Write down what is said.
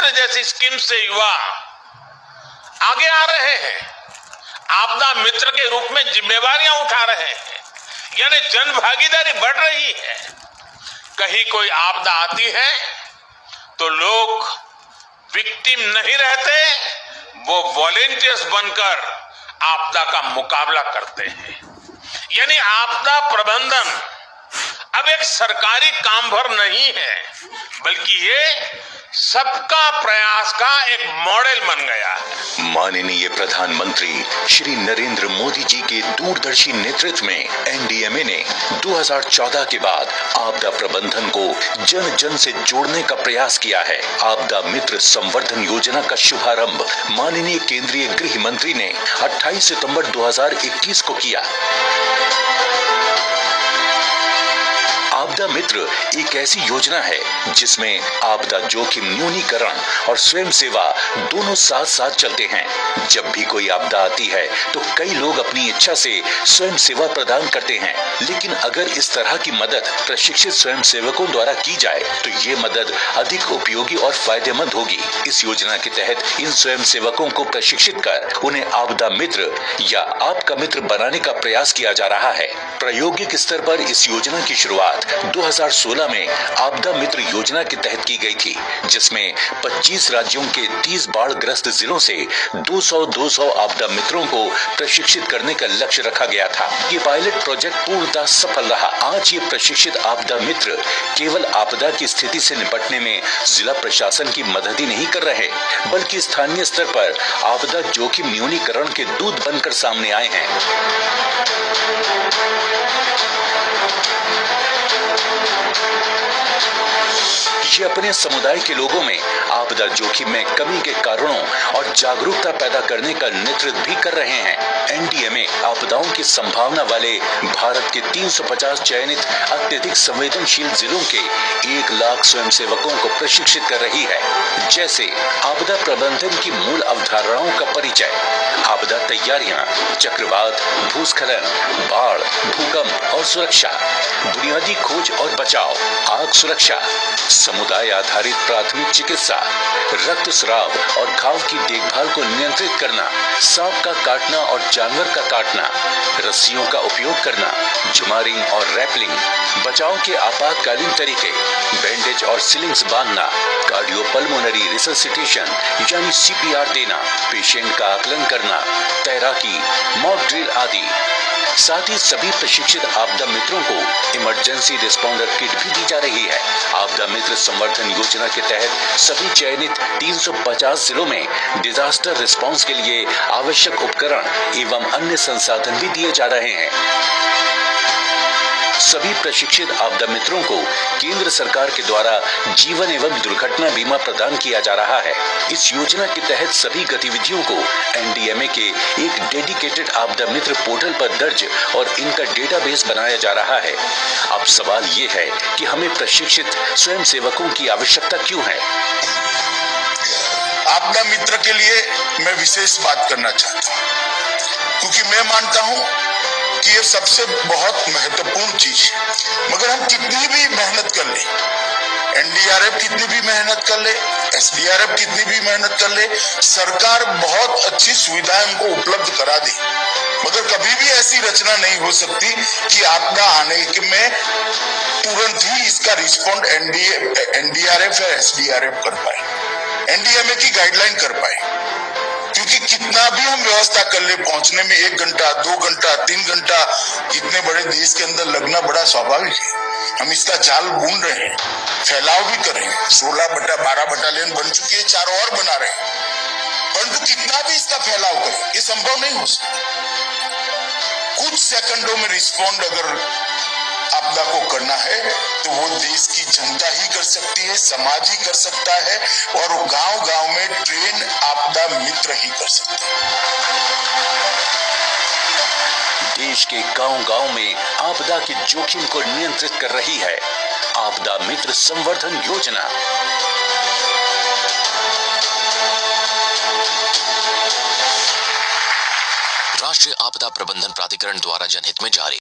मित्र जैसी स्कीम से युवा आगे आ रहे हैं, आपदा मित्र के रूप में जिम्मेवारियां उठा रहे हैं, यानी जन भागीदारी बढ़ रही है। कहीं कोई आपदा आती है तो लोग विक्टिम नहीं रहते, वो वॉलेंटियर्स बनकर आपदा का मुकाबला करते हैं। यानी आपदा प्रबंधन अब एक सरकारी काम भर नहीं है, बल्कि ये सबका प्रयास का एक मॉडल बन गया है। माननीय प्रधानमंत्री श्री नरेंद्र मोदी जी के दूरदर्शी नेतृत्व में एनडीएमए ने 2014 के बाद आपदा प्रबंधन को जन जन से जोड़ने का प्रयास किया है। आपदा मित्र संवर्धन योजना का शुभारंभ माननीय केंद्रीय गृह मंत्री ने 28 सितंबर 2021 को किया। आपदा मित्र एक ऐसी योजना है जिसमें आपदा जोखिम न्यूनीकरण और स्वयं सेवा दोनों साथ साथ चलते हैं। जब भी कोई आपदा आती है तो कई लोग अपनी इच्छा से स्वयं सेवा प्रदान करते हैं, लेकिन अगर इस तरह की मदद प्रशिक्षित स्वयं सेवकों द्वारा की जाए तो ये मदद अधिक उपयोगी और फायदेमंद होगी। इस योजना के तहत इन स्वयं सेवकों को प्रशिक्षित कर उन्हें आपदा मित्र या आपका मित्र बनाने का प्रयास किया जा रहा है। प्रायोगिक स्तर पर इस योजना की शुरुआत 2016 में आपदा मित्र योजना के तहत की गई थी, जिसमें 25 राज्यों के 30 बाढ़ ग्रस्त जिलों से 200 आपदा मित्रों को प्रशिक्षित करने का लक्ष्य रखा गया था। ये पायलट प्रोजेक्ट पूर्णतः सफल रहा। आज ये प्रशिक्षित आपदा मित्र केवल आपदा की स्थिति से निपटने में जिला प्रशासन की मदद ही नहीं कर रहे, बल्कि स्थानीय स्तर पर आपदा जोखिम न्यूनीकरण के दूत बनकर सामने आए हैं। ये अपने समुदाय के लोगों में आपदा जोखिम में कमी के कारणों और जागरूकता पैदा करने का नेतृत्व भी कर रहे हैं। एनडीएमए आपदाओं की संभावना वाले भारत के 350 चयनित अत्यधिक संवेदनशील जिलों के 1 लाख स्वयंसेवकों को प्रशिक्षित कर रही है। जैसे आपदा प्रबंधन की मूल अवधारणाओं का परिचय, आपदा तैयारियां, चक्रवात, भूस्खलन, बाढ़, भूकंप और सुरक्षा, बुनियादी खोज और बचाव, आग सुरक्षा, समुदाय आधारित प्राथमिक चिकित्सा, रक्तस्राव और घाव की देखभाल को नियंत्रित करना, सांप का काटना और जानवर का काटना, रस्सियों का उपयोग करना, जुमारिंग और रैपलिंग, बचाव के आपातकालीन तरीके, बैंडेज और सिलिंग्स बांधना, कार्डियोपल्मोनरी रिससिटेशन यानी सीपीआर देना, पेशेंट का आकलन करना, तैराकी, मॉक ड्रिल आदि। साथ ही सभी प्रशिक्षित आपदा मित्रों को इमरजेंसी रिस्पॉन्डर किट भी दी जा रही है। आपदा मित्र संवर्धन योजना के तहत सभी चयनित 350 जिलों में डिजास्टर रिस्पांस के लिए आवश्यक उपकरण एवं अन्य संसाधन भी दिए जा रहे हैं। सभी प्रशिक्षित आपदा मित्रों को केंद्र सरकार के द्वारा जीवन एवं दुर्घटना बीमा प्रदान किया जा रहा है। इस योजना के तहत सभी गतिविधियों को एनडीएमए के एक डेडिकेटेड आपदा मित्र पोर्टल पर दर्ज और इनका डेटाबेस बनाया जा रहा है। अब सवाल ये है कि हमें प्रशिक्षित स्वयं सेवकों की आवश्यकता क्यों है? आपदा मित्र के लिए मैं विशेष बात करना चाहता हूँ, क्योंकि मैं मानता हूँ कि ये सबसे बहुत महत्वपूर्ण चीज है। मगर हम कितनी भी मेहनत कर ले, एनडीआरएफ कितनी भी मेहनत कर ले, एसडीआरएफ कितनी भी मेहनत कर ले, सरकार बहुत अच्छी सुविधाएं उनको उपलब्ध करा दे, मगर कभी भी ऐसी रचना नहीं हो सकती कि आपदा आने में तुरंत ही इसका रिस्पॉन्ड एनडीआरएफ या एसडीआरएफ कर पाए, एनडीएमए की गाइडलाइन कर पाए। क्योंकि कितना भी हम व्यवस्था कर ले, पहुंचने में 1 घंटा, 2 घंटा, 3 घंटा इतने बड़े देश के अंदर लगना बड़ा स्वाभाविक है। हम इसका जाल बुन रहे हैं, फैलाव भी कर रहे हैं, 16/12 बटालियन बन चुकी है, 4 और बना रहे हैं, परंतु कितना भी इसका फैलाव करें ये संभव नहीं हो सकता। कुछ सेकंडों में रिस्पॉन्ड अगर आपदा को करना है तो वो देश की जनता ही कर सकती है, समाज ही कर सकता है, और गांव-गांव में ट्रेन आपदा मित्र ही कर सकते हैं। देश के गांव-गांव में आपदा के जोखिम को नियंत्रित कर रही है आपदा मित्र संवर्धन योजना। राष्ट्रीय आपदा प्रबंधन प्राधिकरण द्वारा जनहित में जारी।